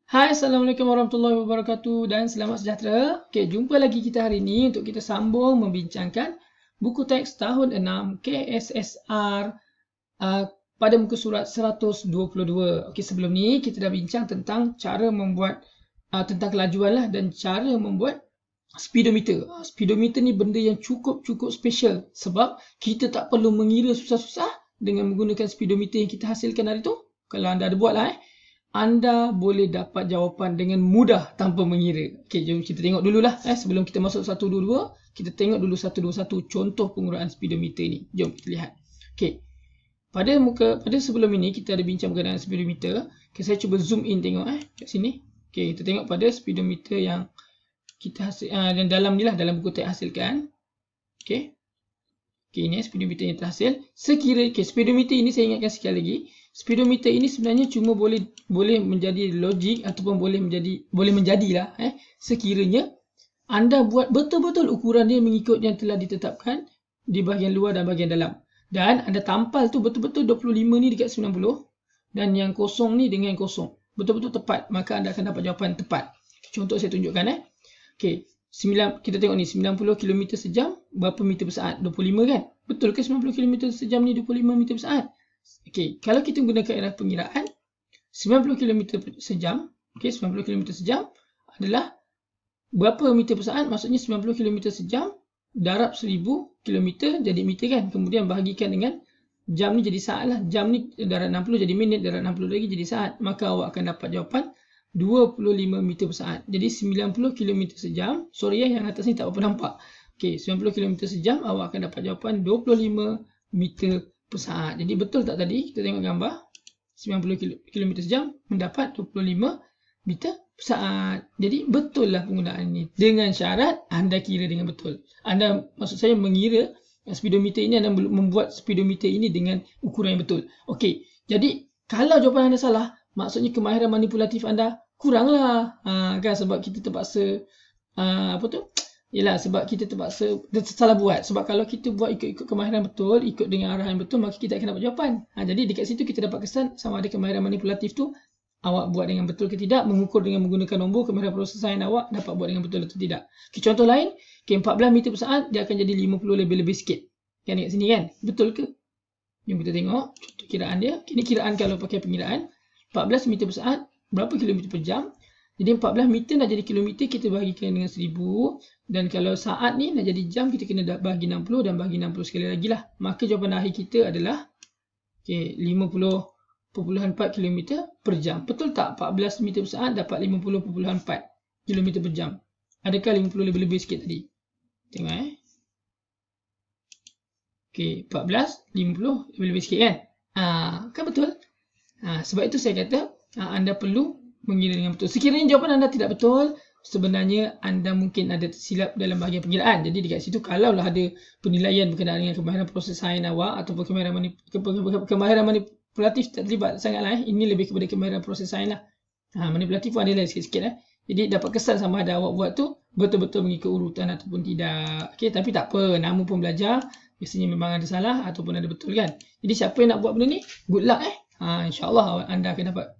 Hai, Assalamualaikum warahmatullahi wabarakatuh dan selamat sejahtera. Okey, jumpa lagi kita hari ini untuk kita sambung membincangkan buku teks tahun 6 KSSR pada muka surat 122. Okey, sebelum ni kita dah bincang tentang cara membuat tentang kelajuan lah dan cara membuat speedometer. Speedometer ni benda yang cukup special sebab kita tak perlu mengira susah-susah dengan menggunakan speedometer yang kita hasilkan hari tu. Kalau anda ada buat lah anda boleh dapat jawapan dengan mudah tanpa mengira. Okey, jom kita tengok dululah sebelum kita masuk 122, kita tengok dulu 121 contoh penggunaan speedometer ni. Jom kita lihat. Okey. Pada sebelum ini kita ada bincang berkenaan speedometer. Okay, saya cuba zoom in tengok kat sini. Okey, kita tengok pada speedometer yang kita hasil dan dalam ni lah, dalam buku teks hasilkan. Okey. Okey, ini speedometer yang terhasil. Speedometer ini saya ingatkan sekali lagi. Speedometer ini sebenarnya cuma boleh menjadi logik ataupun boleh menjadilah sekiranya anda buat betul-betul ukuran dia mengikut yang telah ditetapkan di bahagian luar dan bahagian dalam. Dan anda tampal tu betul-betul 25 ni dekat 90 dan yang kosong ni dengan kosong. Betul-betul tepat, maka anda akan dapat jawapan tepat. Contoh saya tunjukkan Okey, kita tengok ni 90 km sejam berapa meter per saat? 25 kan? Betul ke 90 km sejam ni 25 meter per saat? Okey, kalau kita gunakan era pengiraan 90 km sejam, okey, 90 km sejam adalah berapa meter per saat? Maksudnya 90 km sejam darab 1000 km jadi meter kan? Kemudian bahagikan dengan jam ni jadi saat lah. Jam ni darab 60 jadi minit, darab 60 lagi jadi saat. Maka awak akan dapat jawapan 25 meter per saat. Jadi 90 km sejam, sorry yang atas ni tak apa nampak. Okey, 90 km sejam awak akan dapat jawapan 25 meter per saat. Jadi betul tak tadi? Kita tengok gambar. 90 km sejam mendapat 25 meter per saat. Jadi betul lah penggunaan ini. Dengan syarat anda kira dengan betul. Maksud saya mengira speedometer ini, anda membuat speedometer ini dengan ukuran yang betul. Okey, jadi kalau jawapan anda salah, maksudnya kemahiran manipulatif anda kuranglah. Kan sebab kita terpaksa sebab kita terpaksa salah buat. Sebab kalau kita buat ikut kemahiran betul, ikut dengan arahan betul, maka kita akan dapat jawapan. Jadi dekat situ kita dapat kesan sama ada kemahiran manipulatif tu awak buat dengan betul ke tidak, mengukur dengan menggunakan nombor kemahiran proses sains awak dapat buat dengan betul atau tidak. Contoh lain, 14 meter per saat dia akan jadi 50 lebih-lebih sikit. Kan dekat sini kan? Betul ke? Jom kita tengok contoh kiraan dia. Ini kiraan kalau pakai pengiraan. 14 meter per saat berapa kilometer per jam? Jadi 14 meter nak jadi kilometer kita bahagikan dengan 1000. Dan kalau saat ni nak jadi jam kita kena bahagi 60 dan bahagi 60 sekali lagi lah. Maka jawapan akhir kita adalah 50.4 km per jam. Betul tak? 14 meter per saat dapat 50.4 km per jam. Adakah 50 lebih-lebih sikit tadi? Tengok Okey, 14, 50 lebih-lebih sikit kan? Kan betul? Sebab itu saya kata anda perlu mengira dengan betul. Sekiranya jawapan anda tidak betul, sebenarnya anda mungkin ada tersilap dalam bahagian pengiraan. Jadi dekat situ kalaulah ada penilaian berkenaan dengan kemahiran proses sains awak ataupun kemahiran manipulatif tak terlibat sangatlah ini lebih kepada kemahiran proses sains lah. Manipulatif pun ada lah sikit-sikit Jadi dapat kesan sama ada awak buat tu betul-betul mengikut urutan ataupun tidak. Okey, tapi tak apa, nama pun belajar. Biasanya memang ada salah ataupun ada betul kan. Jadi siapa yang nak buat benda ni, good luck InsyaAllah anda akan dapat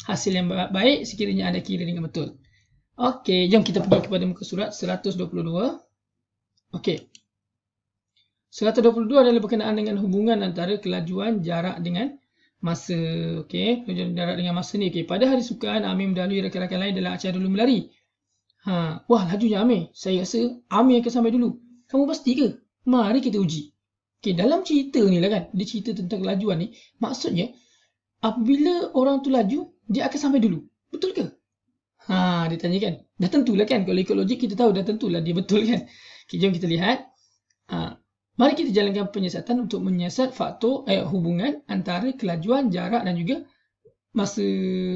hasil yang baik sekiranya anda kira dengan betul. Okey, jom kita pergi kepada muka surat 122. Okey. 122 adalah berkenaan dengan hubungan antara kelajuan jarak dengan masa. Okey, kelajuan jarak dengan masa ni. Okey, pada hari sukan Amir mendahului rakan-rakan lain dalam acara lomba lari. Wah, lajunya Amir. Saya rasa Amir akan sampai dulu. Kamu pasti ke? Mari kita uji. Okey, dalam cerita ni lah kan, dia cerita tentang kelajuan ni. Maksudnya apabila orang tu laju, dia akan sampai dulu. Betul ke? Dia tanya kan. Dah tentulah kan. Kalau ikut logik kita tahu dah tentulah dia betul kan. Okay, jom kita lihat. Mari kita jalankan penyiasatan untuk menyiasat faktor hubungan antara kelajuan, jarak dan juga masa.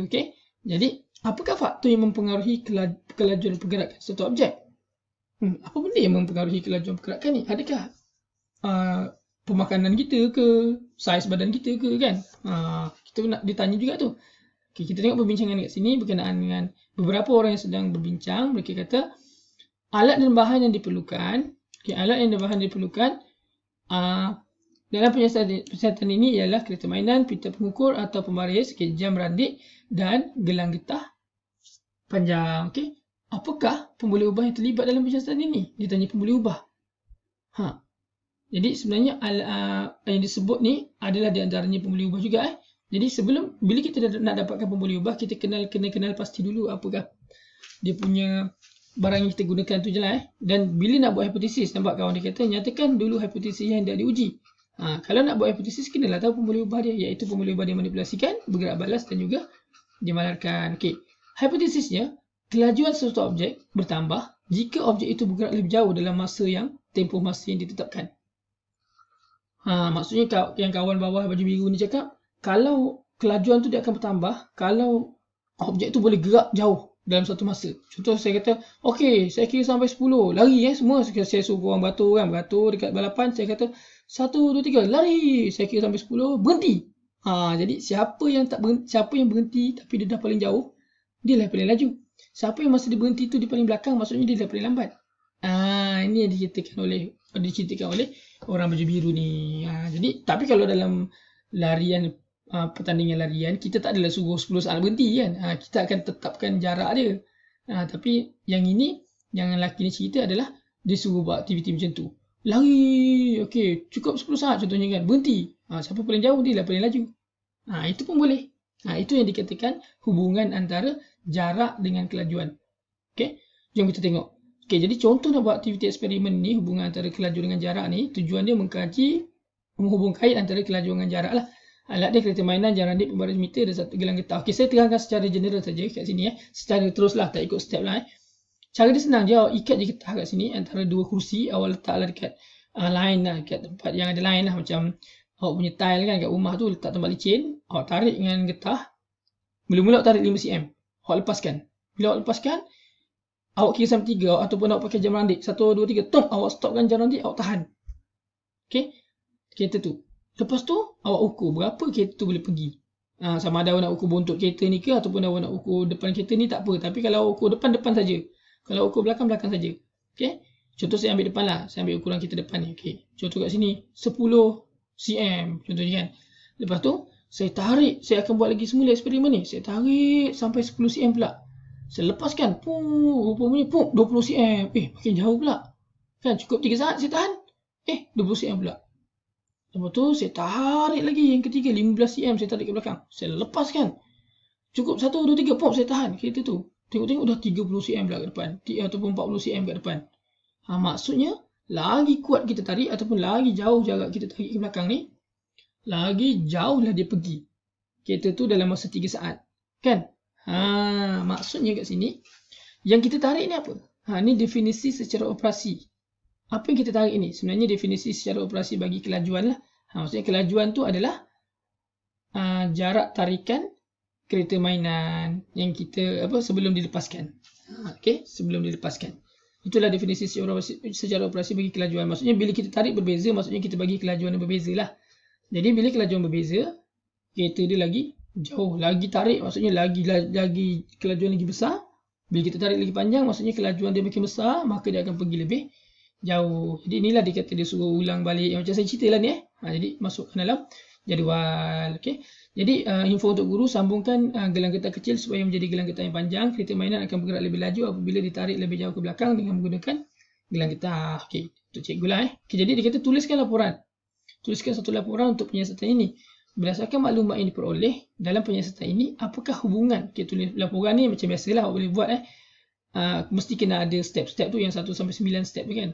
Okay. Jadi, apakah faktor yang mempengaruhi kelajuan pergerakan suatu objek? Apa benda yang mempengaruhi kelajuan pergerakan ni? Adakah pemakanan kita ke, saiz badan kita ke kan? Kita nak ditanya juga tu. Okay, kita tengok perbincangan kat sini berkenaan dengan beberapa orang yang sedang berbincang. Mereka kata alat dan bahan yang diperlukan. Okay, alat dan bahan yang diperlukan Dalam penyiasatan ini ialah kereta mainan, pita pengukur atau pembaris, jam randik dan gelang getah panjang. Okey. Apakah pemboleh ubah yang terlibat dalam penyiasatan ini? Dia tanya pemboleh ubah. Jadi sebenarnya yang disebut ni adalah di antaranya pemboleh ubah juga. Jadi bila kita nak dapatkan pemboleh ubah, kita kena kenal pasti dulu apakah dia punya barang yang kita gunakan tu je lah. Dan bila nak buat hipotesis, nampak kawan dia kata nyatakan dulu hipotesis yang dah diuji. Kalau nak buat hipotesis, kenalah tahu pemboleh ubah dia, iaitu pemboleh ubah dia manipulasikan, bergerak balas dan juga dimalarkan. Okey. Hipotesisnya, kelajuan sesuatu objek bertambah jika objek itu bergerak lebih jauh dalam tempoh masa yang ditetapkan. Maksudnya yang kawan bawah baju biru ni cakap, kalau kelajuan tu dia akan bertambah kalau objek tu boleh gerak jauh dalam satu masa. Contoh saya kata, okey, saya kira sampai 10, lari semua. Saya suruh orang beratur dekat balapan, saya kata 1, 2, 3, lari. Saya kira sampai 10, berhenti. Jadi siapa yang berhenti tapi dia dah paling jauh, dia lah paling laju. Siapa yang masa dia berhenti tu di paling belakang, maksudnya dia dah paling lambat. Ini yang diceritakan oleh orang baju biru ni. Jadi tapi kalau dalam larian, pertandingan larian, kita tak adalah suruh 10 saat berhenti kan. Kita akan tetapkan jarak dia. Tapi yang lelaki ni cerita adalah dia suruh buat aktiviti macam tu. Lari, okey, cukup 10 saat contohnya kan, berhenti. Siapa paling jauh, dia lah paling laju. Itu pun boleh. Itu yang dikatakan hubungan antara jarak dengan kelajuan. Okey, jom kita tengok. Okey, jadi contoh nak buat aktiviti eksperimen ni, hubungan antara kelajuan dengan jarak ni, tujuan dia mengkaji menghubung kait antara kelajuan dengan jarak lah. Alat dia kereta mainan, jam randik, pembaris meter dan satu gelang getah. Okey, saya terangkan secara general saja kat sini secara teruslah, tak ikut step lah. Cara dia senang je, awak ikat je getah kat sini antara dua kursi, awak letaklah dekat line lah, dekat tempat yang ada line lah, macam awak punya tile kan kat rumah tu, letak tempat licin, awak tarik dengan getah. Mula-mula awak tarik 5 cm, awak lepaskan. Bila awak lepaskan, awak kira sampai 3 ataupun awak pakai jam randik 1, 2, 3, tom, awak stopkan jam randik, awak tahan. Okey, kereta tu. Lepas tu awak ukur berapa kereta tu boleh pergi. Sama ada awak nak ukur buntut kereta ni ke ataupun awak nak ukur depan kereta ni, tak apa. Tapi kalau awak ukur depan saja. Kalau ukur belakang saja. Okey. Contoh saya ambil depan lah. Saya ambil ukuran kereta depan ni. Okey. Contoh kat sini 10 cm contohnya kan. Lepas tu saya tarik, saya akan buat lagi semula eksperimen ni. Saya tarik sampai 10 cm pula. Saya lepaskan. Rupanya 20 cm. Makin jauh pula. Kan cukup 3 saat saya tahan. 20 cm pula. Lepas tu saya tarik lagi yang ketiga 15 cm, saya tarik ke belakang. Saya lepaskan. Cukup 1, 2, 3, pop, saya tahan kereta tu. Tengok-tengok dah 30 cm pula ke depan. Ataupun 40 cm ke depan. Maksudnya lagi kuat kita tarik ataupun lagi jauh jarak kita tarik ke belakang ni, lagi jauhlah dia pergi. Kereta tu dalam masa 3 saat. Kan? Maksudnya kat sini yang kita tarik ni apa? Ni definisi secara operasi. Apa yang kita tarik ini? Sebenarnya definisi secara operasi bagi kelajuan lah. Maksudnya kelajuan tu adalah jarak tarikan kereta mainan yang kita sebelum dilepaskan. Okey, sebelum dilepaskan. Itulah definisi secara operasi bagi kelajuan. Maksudnya bila kita tarik berbeza, maksudnya kita bagi kelajuan yang berbeza lah. Jadi bila kelajuan berbeza, kereta dia lagi jauh, lagi tarik, maksudnya lagi kelajuan lagi besar. Bila kita tarik lagi panjang, maksudnya kelajuan dia makin besar, maka dia akan pergi lebih jauh. Jadi inilah dia kata dia suruh ulang balik macam saya cerita lah ni. Jadi masukkan dalam jadual. Okey. Jadi info untuk guru, sambungkan gelang getah kecil supaya menjadi gelang getah yang panjang. Kereta mainan akan bergerak lebih laju apabila ditarik lebih jauh ke belakang dengan menggunakan gelang getah. Okey, untuk cikgu lah. Okey, jadi dia kata tuliskan laporan. Tuliskan satu laporan untuk penyiasatan ini. Berdasarkan maklumat yang diperoleh dalam penyiasatan ini, apakah hubungan? Okey, tulis laporan ni macam biasalah awak boleh buat mesti kena ada step-step tu yang 1 sampai 9 step tu kan.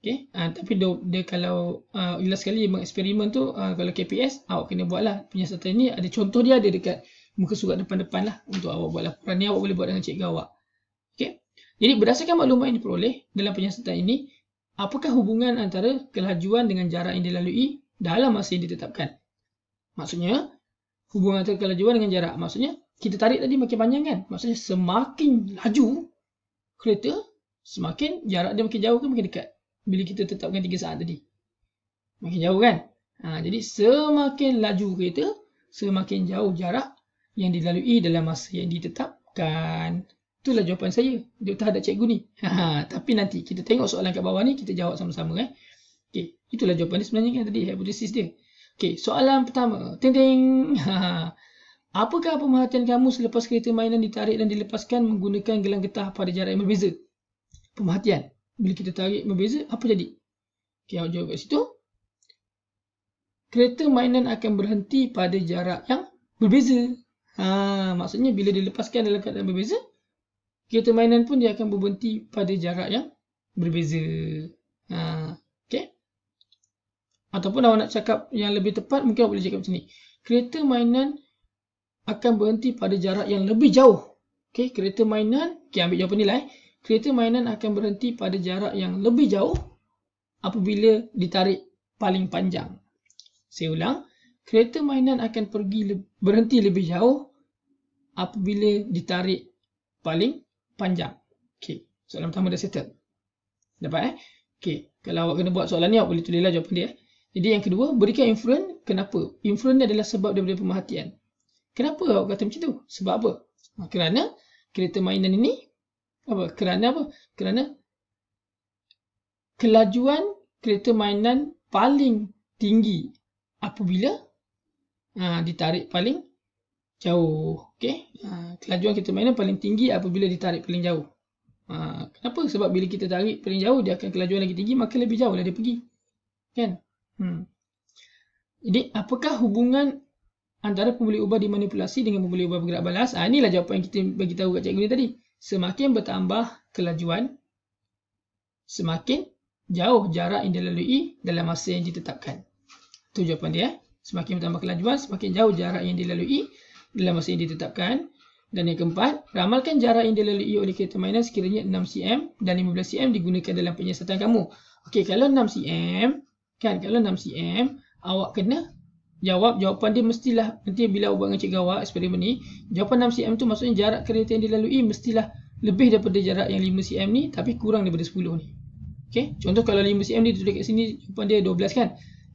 Okay. Tapi dia kalau jelas sekali mengeksperimen tu, kalau KPS awak kena buat lah penyiasatan ni. Ada contoh dia ada dekat muka surat depan-depan lah untuk awak buat laporan ni. Awak boleh buat dengan cikgu awak. Okay. Jadi berdasarkan maklumat yang diperoleh dalam penyiasatan ini, apakah hubungan antara kelajuan dengan jarak yang dilalui dalam masa yang ditetapkan? Maksudnya hubungan antara kelajuan dengan jarak, maksudnya kita tarik tadi makin panjang kan. Maksudnya semakin laju kereta, semakin jarak dia makin jauh ke makin dekat. Bila kita tetapkan 3 saat tadi, makin jauh kan. Jadi semakin laju kereta, semakin jauh jarak yang dilalui dalam masa yang ditetapkan. Itulah jawapan saya terhadap cikgu ni. Tapi nanti kita tengok soalan kat bawah ni, kita jawab sama-sama. Okay. Itulah jawapan dia sebenarnya kan tadi, hipotesis dia. Okey, soalan pertama. Ting ting. Apakah pemerhatian kamu selepas kereta mainan ditarik dan dilepaskan menggunakan gelang getah pada jarak yang berbeza? Pemerhatian. Bila kita tarik berbeza, apa jadi? Okey, awak jawab kat situ. Kereta mainan akan berhenti pada jarak yang berbeza. Maksudnya bila dilepaskan dalam keadaan berbeza, kereta mainan pun dia akan berhenti pada jarak yang berbeza. Okey. Ataupun awak nak cakap yang lebih tepat, mungkin awak boleh cakap macam ni. Kereta mainan akan berhenti pada jarak yang lebih jauh. Okey, kereta mainan, ambil jawapan ni lah. Kereta mainan akan berhenti pada jarak yang lebih jauh apabila ditarik paling panjang. Saya ulang, kereta mainan akan berhenti lebih jauh apabila ditarik paling panjang. Okey, soalan pertama dah settle. Dapat Okey, kalau awak kena buat soalan ni, awak boleh tulislah jawapan dia. Jadi yang kedua, berikan inferen. Kenapa? Inferen ni adalah sebab daripada pemerhatian. Kenapa awak kata macam tu? Sebab apa? Kerana kereta mainan ini Kerana kelajuan kereta mainan paling tinggi apabila ditarik paling jauh. Okey. Kelajuan kereta mainan paling tinggi apabila ditarik paling jauh. Kenapa? Sebab bila kita tarik paling jauh, dia akan kelajuan lagi tinggi, maka lebih jauh lah dia pergi. Kan? Jadi, apakah hubungan antara pembuli ubah dimanipulasi dengan pembuli ubah bergerak balas? Inilah jawapan yang kita bagi tahu kat cikgu ni tadi. Semakin bertambah kelajuan, semakin jauh jarak yang dilalui dalam masa yang ditetapkan. Itu jawapan dia. Semakin bertambah kelajuan, semakin jauh jarak yang dilalui dalam masa yang ditetapkan. Dan yang keempat, ramalkan jarak yang dilalui oleh kereta mainan sekiranya 6 cm dan 15 cm digunakan dalam penyiasatan kamu. Okey, kalau 6 cm, kalau 6 cm, awak kena jawab jawapan dia mestilah, nanti bila awak buat dengan cikgu awak eksperimen ni, jawapan 6 cm tu maksudnya jarak kereta yang dilalui mestilah lebih daripada jarak yang 5 cm ni, tapi kurang daripada 10 ni. Okey, contoh kalau 5 cm ni tulis kat sini, jawapan dia 12 kan?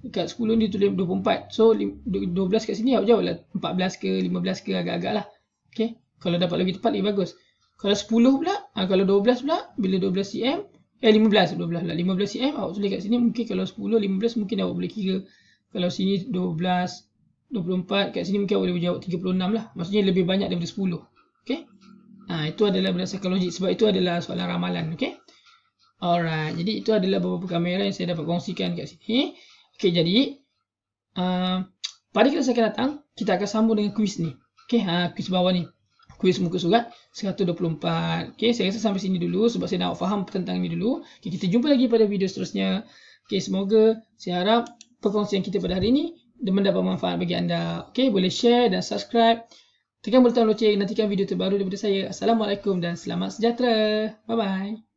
Dekat 10 ni tulis 24. So 12 kat sini awak jawab lah 14 ke 15 ke, agak-agak lah. Okey, kalau dapat lebih tepat lebih bagus. Kalau 10 pula, kalau 12 pula, bila 12 cm, 15 cm awak tulis kat sini, mungkin kalau 10, 15 mungkin awak boleh kira. Kalau sini 12, 24, kat sini mungkin awak boleh jawab 36 lah. Maksudnya lebih banyak daripada 10. Okey. Itu adalah berdasarkan logik, sebab itu adalah soalan ramalan. Okey. Alright, jadi itu adalah beberapa kamera yang saya dapat kongsikan kat sini. Okey, jadi pada kelas akan datang, kita akan sambung dengan kuis ni. Okey, kuis bawah ni. Kuis muka surat 124. Okey, saya rasa sampai sini dulu sebab saya nak faham tentang ni dulu. Okey, kita jumpa lagi pada video seterusnya. Okey, semoga, saya harap perkongsian kita pada hari ini mendapat manfaat bagi anda. Okey, boleh share dan subscribe. Tekan butang loceng, nantikan video terbaru daripada saya. Assalamualaikum dan selamat sejahtera. Bye bye.